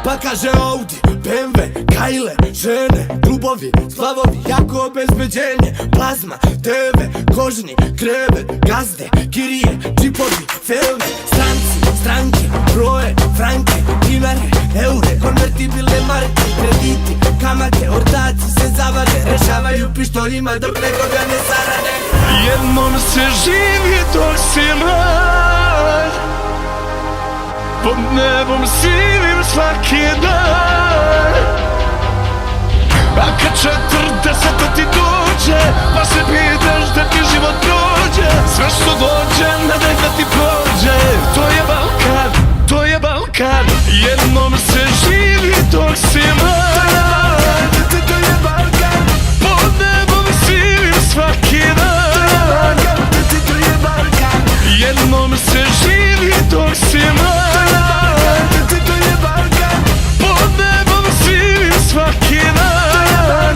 Pa kaže Audi, BMW, Kajle, žene, klubovi, sklavovi, jako obezbeđenje, plazma, TV, kožni, krevet, gazde, kirije, džipovi, felne, stranci, stranke, broje, franke, dinare, eure, konvertibilne marke, krediti, kamate, ortaci se zavade, rešavaju pištoljima dok nekoga ne zarade. Jednom se živi dok si mlad, pod nebom sivim svaki dan. A kad 40 ti dođe, pa se pitaš da ti život prođe, sve što dođe, nadaj da ti prođe. To je Balkan, to je Balkan. Jednom se živi dok si mlad, to je Balkan, pod nebom sivim svaki dan. To je Balkan. Jednom se živi dok si mlad, to je Balkan, pod nebom sivim svaki dan.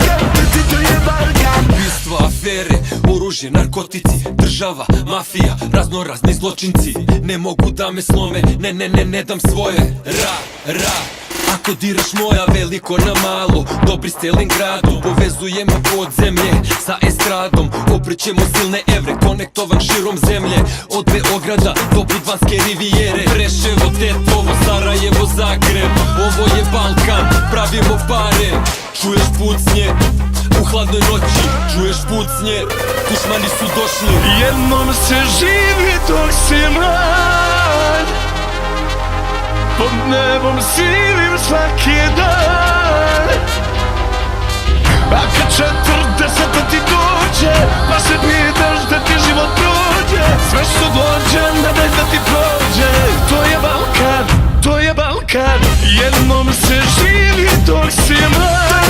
To je Balkan. Ubistva, afere, oružje, narkotici, država, mafija, raznorazni zločinci. Ne mogu da me slome, ne dam svoje. Ra, ako diraš moja veliko na malo, dobri s celim gradom, povezujemo podzemlje sa estradom. Oprećemo silne evre, konektovan širom zemlje, od Beograda do Budvanske rivijere. Preševo, Tetovo, Sarajevo, Zagreb, ovo je Balkan, pravimo pare. Čuješ pucnje u hladnoj noći, čuješ pucnje, dušmani su došli. Jednom se živi dok si mlad, pod nebom sivim svaki dan. A kad 40 ti dođe, pa se pitaš da ti život prođe, sve što dođe, nadaj da ti prođe. To je Balkan, to je Balkan. Jednom se živi dok si mlad,